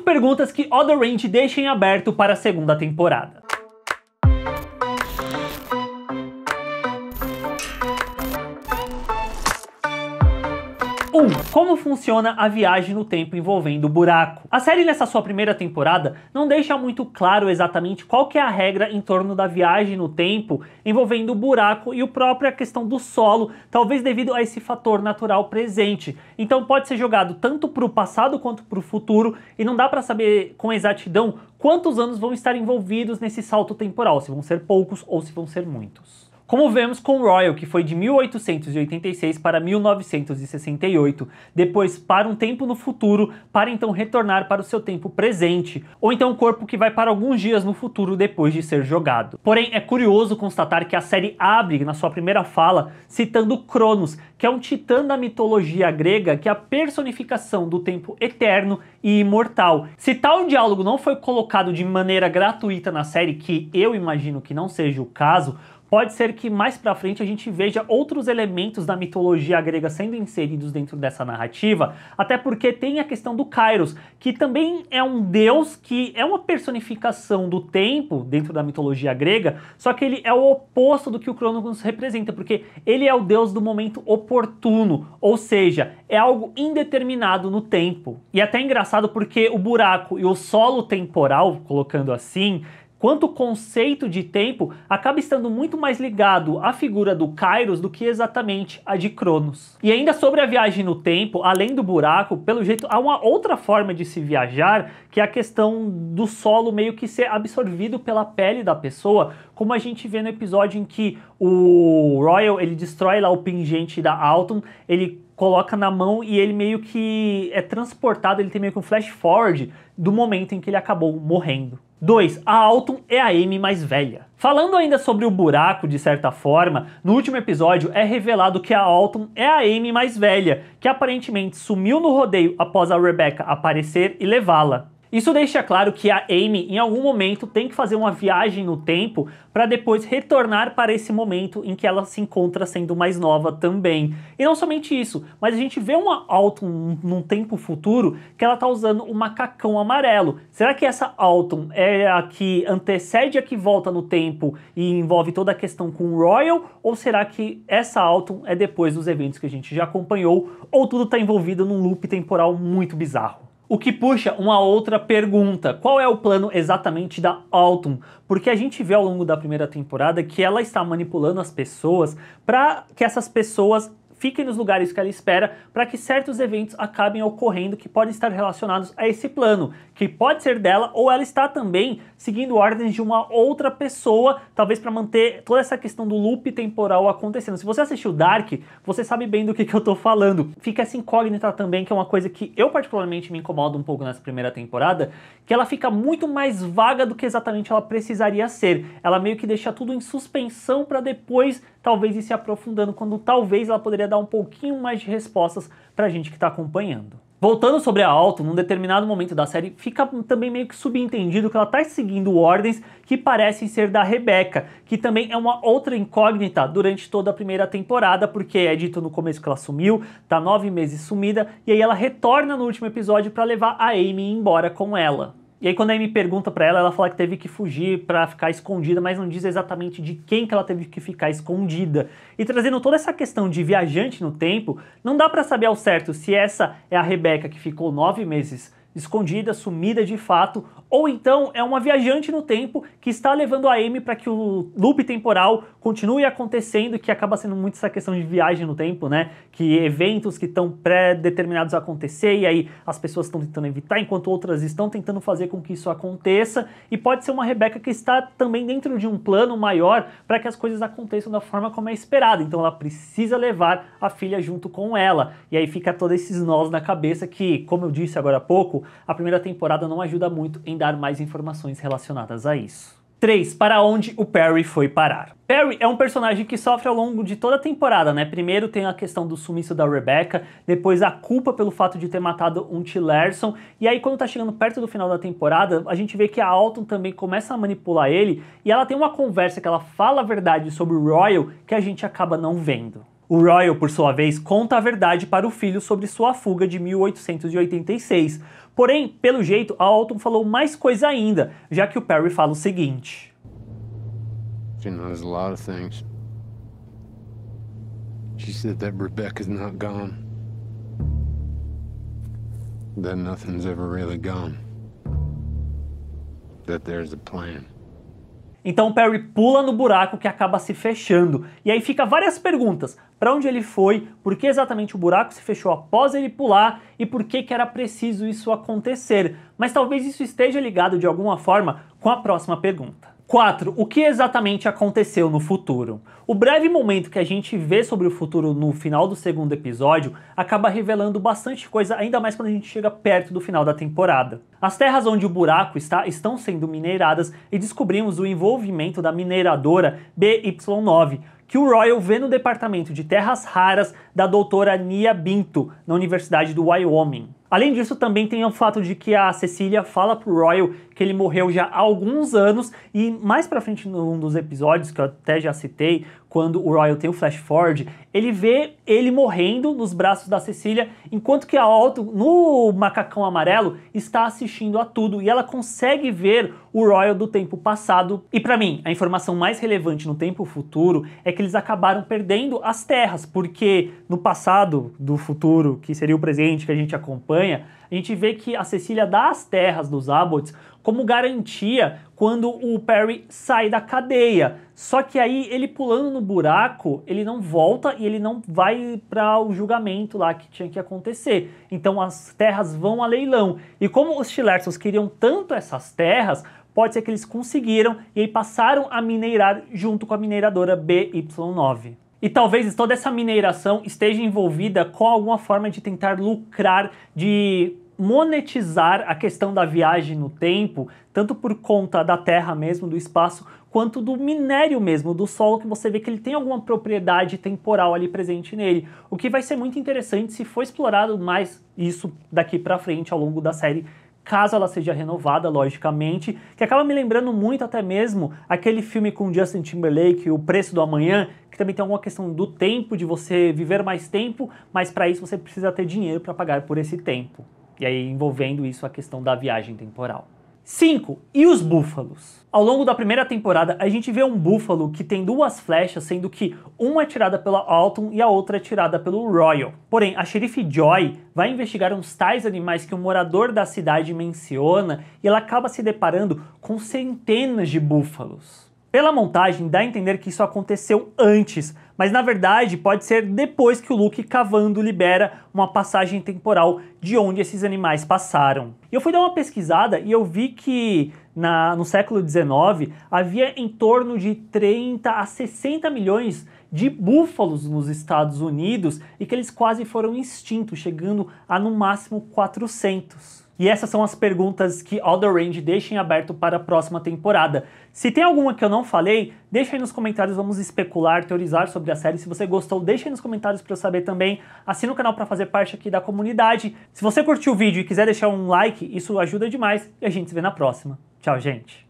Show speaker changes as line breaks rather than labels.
perguntas que Other Range deixa em aberto para a segunda temporada. Como funciona a viagem no tempo envolvendo o buraco? A série nessa sua primeira temporada não deixa muito claro exatamente qual que é a regra em torno da viagem no tempo envolvendo o buraco e a própria questão do solo, talvez devido a esse fator natural presente. Então pode ser jogado tanto para o passado quanto para o futuro e não dá para saber com exatidão quantos anos vão estar envolvidos nesse salto temporal, se vão ser poucos ou se vão ser muitos. Como vemos com Royal, que foi de 1886 para 1968, depois para um tempo no futuro, para então retornar para o seu tempo presente, ou então o corpo que vai para alguns dias no futuro depois de ser jogado. Porém, é curioso constatar que a série abre na sua primeira fala citando Cronos, que é um titã da mitologia grega, que é a personificação do tempo eterno e imortal. Se tal diálogo não foi colocado de maneira gratuita na série, que eu imagino que não seja o caso, pode ser que mais pra frente a gente veja outros elementos da mitologia grega sendo inseridos dentro dessa narrativa, até porque tem a questão do Kairos, que também é um deus que é uma personificação do tempo dentro da mitologia grega, só que ele é o oposto do que o Cronos representa, porque ele é o deus do momento oportuno, ou seja, é algo indeterminado no tempo. E até engraçado porque o buraco e o solo temporal, colocando assim, quanto o conceito de tempo acaba estando muito mais ligado à figura do Kairos do que exatamente a de Cronos. E ainda sobre a viagem no tempo, além do buraco, pelo jeito há uma outra forma de se viajar, que é a questão do solo meio que ser absorvido pela pele da pessoa, como a gente vê no episódio em que o Royal ele destrói lá o pingente da Autumn, ele coloca na mão e ele meio que é transportado, ele tem meio que um flash forward do momento em que ele acabou morrendo. 2. A Autumn é a Amy mais velha. Falando ainda sobre o buraco, de certa forma, no último episódio é revelado que a Autumn é a Amy mais velha, que aparentemente sumiu no rodeio após a Rebecca aparecer e levá-la. Isso deixa claro que a Amy, em algum momento, tem que fazer uma viagem no tempo para depois retornar para esse momento em que ela se encontra sendo mais nova também. E não somente isso, mas a gente vê uma Autumn num tempo futuro que ela tá usando um macacão amarelo. Será que essa Autumn é a que antecede a que volta no tempo e envolve toda a questão com o Royal? Ou será que essa Autumn é depois dos eventos que a gente já acompanhou? Ou tudo tá envolvido num loop temporal muito bizarro? O que puxa uma outra pergunta: qual é o plano exatamente da Autumn? Porque a gente vê ao longo da primeira temporada que ela está manipulando as pessoas para que essas pessoas fiquem nos lugares que ela espera para que certos eventos acabem ocorrendo que podem estar relacionados a esse plano, que pode ser dela ou ela está também seguindo ordens de uma outra pessoa, talvez para manter toda essa questão do loop temporal acontecendo. Se você assistiu Dark, você sabe bem do que eu tô falando. Fica essa incógnita também, que é uma coisa que eu particularmente me incomoda um pouco nessa primeira temporada, que ela fica muito mais vaga do que exatamente ela precisaria ser. Ela meio que deixa tudo em suspensão para depois talvez ir se aprofundando, quando talvez ela poderia dar um pouquinho mais de respostas pra gente que tá acompanhando. Voltando sobre a Autumn, num determinado momento da série, fica também meio que subentendido que ela tá seguindo ordens que parecem ser da Rebecca, que também é uma outra incógnita durante toda a primeira temporada, porque é dito no começo que ela sumiu, tá 9 meses sumida, e aí ela retorna no último episódio pra levar a Amy embora com ela. E aí quando a Amy pergunta pra ela, ela fala que teve que fugir pra ficar escondida, mas não diz exatamente de quem que ela teve que ficar escondida. E trazendo toda essa questão de viajante no tempo, não dá pra saber ao certo se essa é a Rebecca que ficou 9 meses escondida, sumida de fato, ou então é uma viajante no tempo que está levando a Amy para que o loop temporal continue acontecendo, que acaba sendo muito essa questão de viagem no tempo, né? Que eventos que estão pré-determinados a acontecer e aí as pessoas estão tentando evitar, enquanto outras estão tentando fazer com que isso aconteça, e pode ser uma Rebecca que está também dentro de um plano maior para que as coisas aconteçam da forma como é esperado, então ela precisa levar a filha junto com ela, e aí fica todos esses nós na cabeça que, como eu disse agora há pouco, a primeira temporada não ajuda muito em dar mais informações relacionadas a isso. 3. Para onde o Perry foi parar? Perry é um personagem que sofre ao longo de toda a temporada, né? Primeiro tem a questão do sumiço da Rebecca, depois a culpa pelo fato de ter matado um T. Larson, e aí quando tá chegando perto do final da temporada, a gente vê que a Autumn também começa a manipular ele, e ela tem uma conversa que ela fala a verdade sobre o Royal que a gente acaba não vendo. O Royal, por sua vez, conta a verdade para o filho sobre sua fuga de 1886. Porém, pelo jeito, a Autumn falou mais coisa ainda, já que o Perry fala o seguinte.
She knows a lot of things. She said that Rebecca's not gone. That nothing's ever really gone. That there's a plan.
Então o Perry pula no buraco que acaba se fechando. E aí fica várias perguntas. Para onde ele foi, por que exatamente o buraco se fechou após ele pular e por que era preciso isso acontecer. Mas talvez isso esteja ligado de alguma forma com a próxima pergunta. 4. O que exatamente aconteceu no futuro? O breve momento que a gente vê sobre o futuro no final do segundo episódio acaba revelando bastante coisa, ainda mais quando a gente chega perto do final da temporada. As terras onde o buraco está estão sendo mineradas e descobrimos o envolvimento da mineradora BY9, que o Royal vê no departamento de terras raras da doutora Nia Binto, na Universidade do Wyoming. Além disso, também tem o fato de que a Cecília fala pro Royal que ele morreu já há alguns anos e mais pra frente num dos episódios, que eu até já citei, quando o Royal tem o flash forward, ele vê ele morrendo nos braços da Cecília, enquanto que a Autumn, no macacão amarelo, está assistindo a tudo e ela consegue ver o Royal do tempo passado. E pra mim, a informação mais relevante no tempo futuro é que eles acabaram perdendo as terras, porque no passado do futuro, que seria o presente que a gente acompanha, a gente vê que a Cecília dá as terras dos Abbotts como garantia quando o Perry sai da cadeia. Só que aí ele pulando no buraco, ele não volta e ele não vai para o julgamento lá que tinha que acontecer. Então as terras vão a leilão. E como os Tilersons queriam tanto essas terras, pode ser que eles conseguiram e aí passaram a mineirar junto com a mineradora BY9. E talvez toda essa mineração esteja envolvida com alguma forma de tentar lucrar, de monetizar a questão da viagem no tempo, tanto por conta da Terra mesmo, do espaço, quanto do minério mesmo, do solo, que você vê que ele tem alguma propriedade temporal ali presente nele. O que vai ser muito interessante se for explorado mais isso daqui pra frente ao longo da série, caso ela seja renovada, logicamente, que acaba me lembrando muito até mesmo aquele filme com Justin Timberlake, O Preço do Amanhã, que também tem alguma questão do tempo, de você viver mais tempo, mas para isso você precisa ter dinheiro para pagar por esse tempo. E aí envolvendo isso a questão da viagem temporal. 5. E os búfalos? Ao longo da primeira temporada, a gente vê um búfalo que tem duas flechas, sendo que uma é tirada pela Autumn e a outra é tirada pelo Royal. Porém, a xerife Joy vai investigar uns tais animais que um morador da cidade menciona e ela acaba se deparando com centenas de búfalos. Pela montagem, dá a entender que isso aconteceu antes, mas na verdade pode ser depois que o Luke cavando libera uma passagem temporal de onde esses animais passaram. E eu fui dar uma pesquisada e eu vi que no século XIX havia em torno de 30 a 60 milhões de búfalos nos Estados Unidos e que eles quase foram extintos, chegando a no máximo 400. E essas são as perguntas que Alder Range deixa em aberto para a próxima temporada. Se tem alguma que eu não falei, deixa aí nos comentários, vamos especular, teorizar sobre a série. Se você gostou, deixa aí nos comentários para eu saber também. Assina o canal para fazer parte aqui da comunidade. Se você curtiu o vídeo e quiser deixar um like, isso ajuda demais e a gente se vê na próxima. Tchau, gente!